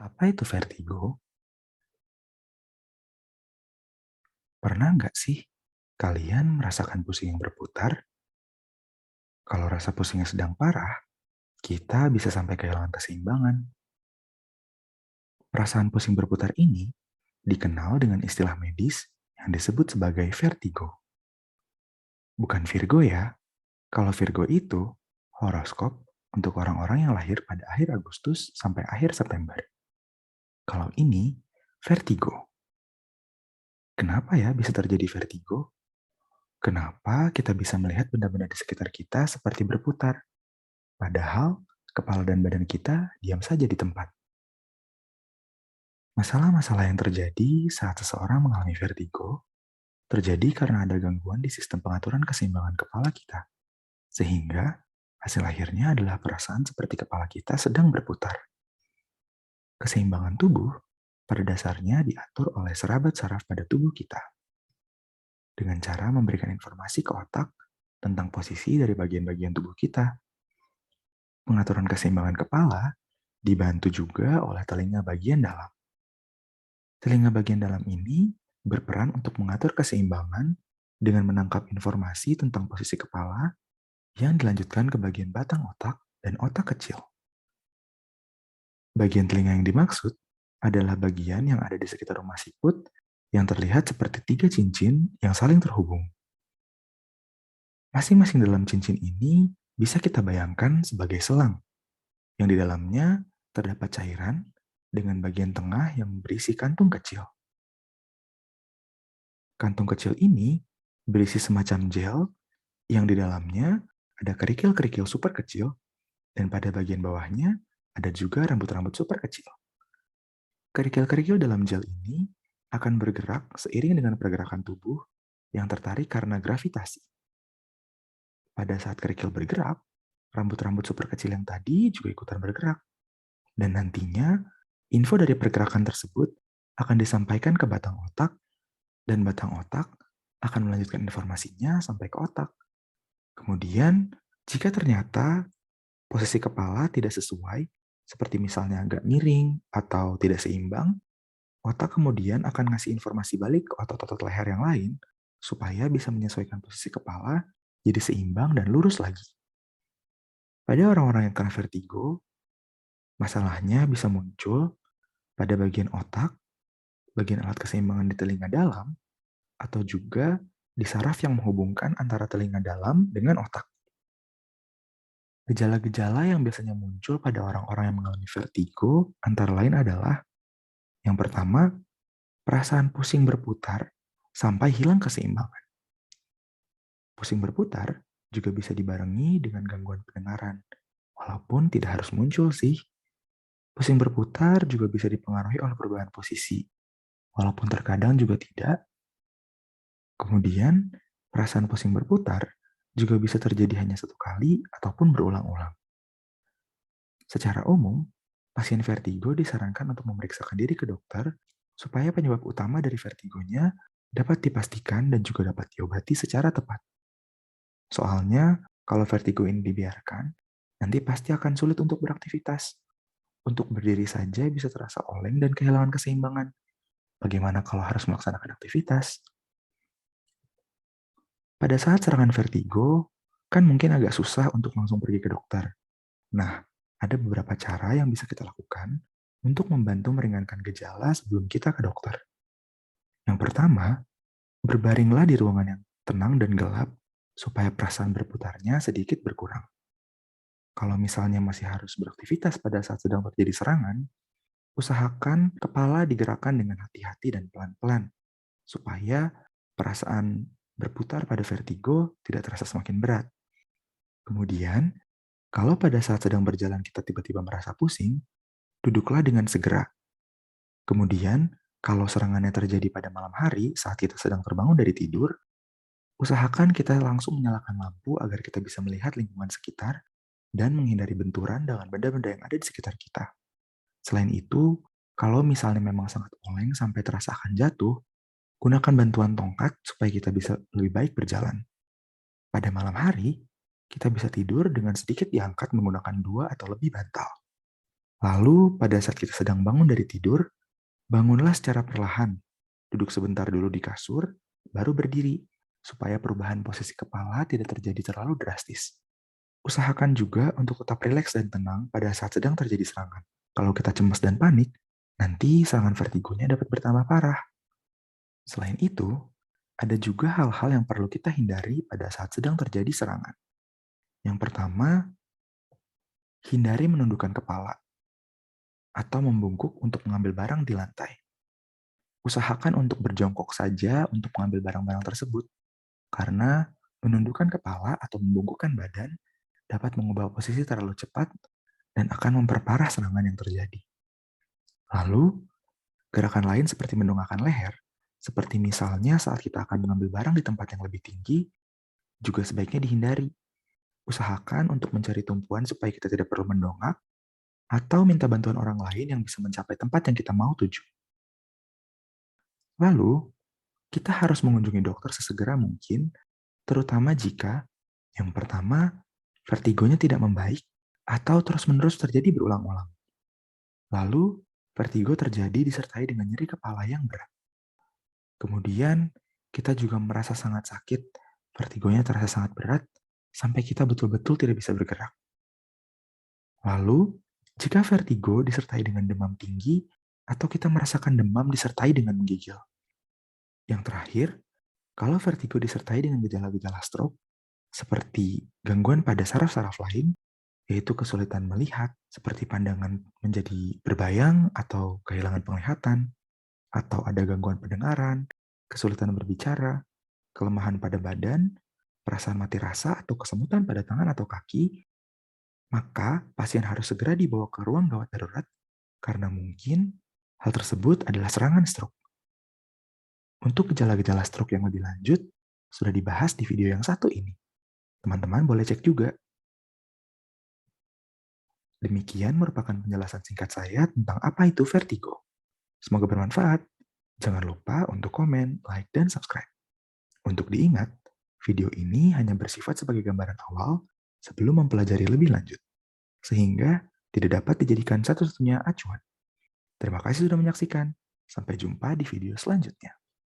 Apa itu vertigo? Pernah nggak sih kalian merasakan pusing yang berputar? Kalau rasa pusingnya sedang parah, kita bisa sampai kehilangan keseimbangan. Perasaan pusing berputar ini dikenal dengan istilah medis yang disebut sebagai vertigo. Bukan Virgo ya. Kalau Virgo itu horoskop untuk orang-orang yang lahir pada akhir Agustus sampai akhir September. Kalau ini vertigo. Kenapa ya bisa terjadi vertigo? Kenapa kita bisa melihat benda-benda di sekitar kita seperti berputar? Padahal kepala dan badan kita diam saja di tempat. Masalah-masalah yang terjadi saat seseorang mengalami vertigo terjadi karena ada gangguan di sistem pengaturan keseimbangan kepala kita, sehingga hasil akhirnya adalah perasaan seperti kepala kita sedang berputar. Keseimbangan tubuh pada dasarnya diatur oleh serabat saraf pada tubuh kita, dengan cara memberikan informasi ke otak tentang posisi dari bagian-bagian tubuh kita. Pengaturan keseimbangan kepala dibantu juga oleh telinga bagian dalam. Telinga bagian dalam ini berperan untuk mengatur keseimbangan dengan menangkap informasi tentang posisi kepala yang dilanjutkan ke bagian batang otak dan otak kecil. Bagian telinga yang dimaksud adalah bagian yang ada di sekitar rumah siput yang terlihat seperti 3 cincin yang saling terhubung. Masing-masing dalam cincin ini bisa kita bayangkan sebagai selang, yang di dalamnya terdapat cairan dengan bagian tengah yang berisi kantung kecil. Kantung kecil ini berisi semacam gel yang di dalamnya ada kerikil-kerikil super kecil dan pada bagian bawahnya ada juga rambut-rambut super kecil. Kerikil-kerikil dalam gel ini akan bergerak seiring dengan pergerakan tubuh yang tertarik karena gravitasi. Pada saat kerikil bergerak, rambut-rambut super kecil yang tadi juga ikutan bergerak. Dan nantinya, info dari pergerakan tersebut akan disampaikan ke batang otak, dan batang otak akan melanjutkan informasinya sampai ke otak. Kemudian, jika ternyata posisi kepala tidak sesuai, seperti misalnya agak miring atau tidak seimbang, otak kemudian akan ngasih informasi balik ke otot-otot leher yang lain supaya bisa menyesuaikan posisi kepala jadi seimbang dan lurus lagi. Pada orang-orang yang kena vertigo, masalahnya bisa muncul pada bagian otak, bagian alat keseimbangan di telinga dalam, atau juga di saraf yang menghubungkan antara telinga dalam dengan otak. Gejala-gejala yang biasanya muncul pada orang-orang yang mengalami vertigo antara lain adalah yang pertama, perasaan pusing berputar sampai hilang keseimbangan. Pusing berputar juga bisa dibarengi dengan gangguan pendengaran, walaupun tidak harus muncul sih. Pusing berputar juga bisa dipengaruhi oleh perubahan posisi, walaupun terkadang juga tidak. Kemudian, perasaan pusing berputar juga bisa terjadi hanya satu kali ataupun berulang-ulang. Secara umum, pasien vertigo disarankan untuk memeriksakan diri ke dokter supaya penyebab utama dari vertigonya dapat dipastikan dan juga dapat diobati secara tepat. Soalnya, kalau vertigo ini dibiarkan, nanti pasti akan sulit untuk beraktivitas. Untuk berdiri saja bisa terasa oleng dan kehilangan keseimbangan. Bagaimana kalau harus melaksanakan aktivitas? Pada saat serangan vertigo, kan mungkin agak susah untuk langsung pergi ke dokter. Nah, ada beberapa cara yang bisa kita lakukan untuk membantu meringankan gejala sebelum kita ke dokter. Yang pertama, berbaringlah di ruangan yang tenang dan gelap supaya perasaan berputarnya sedikit berkurang. Kalau misalnya masih harus beraktivitas pada saat sedang terjadi serangan, usahakan kepala digerakkan dengan hati-hati dan pelan-pelan, supaya perasaan berputar pada vertigo tidak terasa semakin berat. Kemudian, kalau pada saat sedang berjalan kita tiba-tiba merasa pusing, duduklah dengan segera. Kemudian, kalau serangannya terjadi pada malam hari saat kita sedang terbangun dari tidur, usahakan kita langsung menyalakan lampu agar kita bisa melihat lingkungan sekitar dan menghindari benturan dengan benda-benda yang ada di sekitar kita. Selain itu, kalau misalnya memang sangat oleng sampai terasa akan jatuh, gunakan bantuan tongkat supaya kita bisa lebih baik berjalan. Pada malam hari, kita bisa tidur dengan sedikit diangkat menggunakan 2 atau lebih bantal. Lalu, pada saat kita sedang bangun dari tidur, bangunlah secara perlahan. Duduk sebentar dulu di kasur, baru berdiri, supaya perubahan posisi kepala tidak terjadi terlalu drastis. Usahakan juga untuk tetap rileks dan tenang pada saat sedang terjadi serangan. Kalau kita cemas dan panik, nanti serangan vertigonya dapat bertambah parah. Selain itu, ada juga hal-hal yang perlu kita hindari pada saat sedang terjadi serangan. Yang pertama, hindari menundukkan kepala atau membungkuk untuk mengambil barang di lantai. Usahakan untuk berjongkok saja untuk mengambil barang-barang tersebut, karena menundukkan kepala atau membungkukkan badan dapat mengubah posisi terlalu cepat dan akan memperparah serangan yang terjadi. Lalu, gerakan lain seperti mendongakkan leher, seperti misalnya saat kita akan mengambil barang di tempat yang lebih tinggi, juga sebaiknya dihindari. Usahakan untuk mencari tumpuan supaya kita tidak perlu mendongak, atau minta bantuan orang lain yang bisa mencapai tempat yang kita mau tuju. Lalu, kita harus mengunjungi dokter sesegera mungkin, terutama jika yang pertama, vertigonya tidak membaik atau terus-menerus terjadi berulang-ulang. Lalu, vertigo terjadi disertai dengan nyeri kepala yang berat. Kemudian, kita juga merasa sangat sakit, vertigonya terasa sangat berat, sampai kita betul-betul tidak bisa bergerak. Lalu, jika vertigo disertai dengan demam tinggi, atau kita merasakan demam disertai dengan menggigil. Yang terakhir, kalau vertigo disertai dengan gejala-gejala stroke, seperti gangguan pada saraf-saraf lain, yaitu kesulitan melihat, seperti pandangan menjadi berbayang atau kehilangan penglihatan, atau ada gangguan pendengaran, kesulitan berbicara, kelemahan pada badan, perasaan mati rasa atau kesemutan pada tangan atau kaki, maka pasien harus segera dibawa ke ruang gawat darurat karena mungkin hal tersebut adalah serangan stroke. Untuk gejala-gejala stroke yang lebih lanjut, sudah dibahas di video yang satu ini. Teman-teman boleh cek juga. Demikian merupakan penjelasan singkat saya tentang apa itu vertigo. Semoga bermanfaat. Jangan lupa untuk komen, like, dan subscribe. Untuk diingat, video ini hanya bersifat sebagai gambaran awal sebelum mempelajari lebih lanjut, sehingga tidak dapat dijadikan satu-satunya acuan. Terima kasih sudah menyaksikan. Sampai jumpa di video selanjutnya.